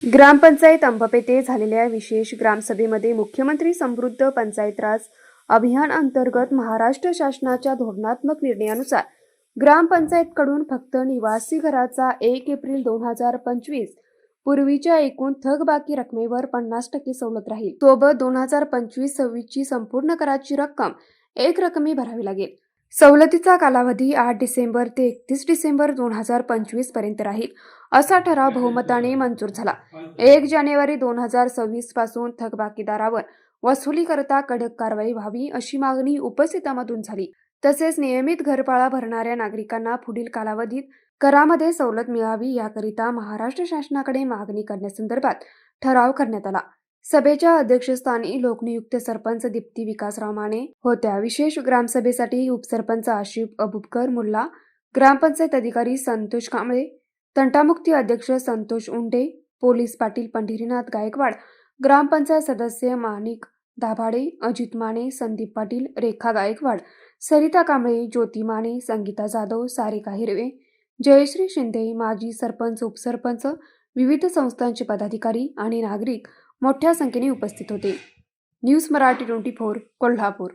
ग्रामपंचायत अंबप येथे झालेल्या विशेष ग्रामसभेमध्ये मुख्यमंत्री समृद्ध पंचायत राज अभियान अंतर्गत महाराष्ट्र शासनाच्या धोरणात्मक निर्णयानुसार ग्रामपंचायतकडून फक्त निवासी घराचा 1 एप्रिल 2025 पूर्वीच्या एकूण थकबाकी रकमेवर 50% सवलत राहील। सोबत 2025-26 ची संपूर्ण कराची रक्कम एक रकमी भरावी लागेल। सवलतीचा कालावधी 8 डिसेंबर ते 31 डिसेंबर 2025 पर्यंत राहील, असा ठराव बहुमताने मंजूर झाला। 1 जानेवारी 2026 पासून थकबाकीदारावर वसुलीकरता कडक कारवाई व्हावी अशी मागणी उपस्थितांमधून झाली। तसेच नियमित घरपाळा भरणाऱ्या नागरिकांना पुढील कालावधीत करामध्ये सवलत मिळावी याकरिता महाराष्ट्र शासनाकडे मागणी करण्यासंदर्भात ठराव करण्यात आला। सभेच्या अध्यक्षस्थानी लोकनियुक्त सरपंच दीप्ती विकासराव माने होत्या। विशेष ग्रामसभेसाठी उपसरपंच आशिफ अबुबकर मुल्ला, ग्रामपंचायत अधिकारी संतोष कांबळे, तंटामुक्ती अध्यक्ष संतोष उंडे, पोलीस पाटील पंढरीनाथ गायकवाड, ग्रामपंचायत सदस्य माणिक दाभाडे, अजित माने, संदीप पाटील, रेखा गायकवाड, सरिता कांबळे, ज्योती माने, संगीता जाधव, सारिका हिरवे, जयश्री शिंदे, माजी सरपंच, उपसरपंच, विविध संस्थांचे पदाधिकारी आणि नागरिक मोठ्या संख्येने उपस्थित होते। न्यूज मराठी 24 कोल्हापूर।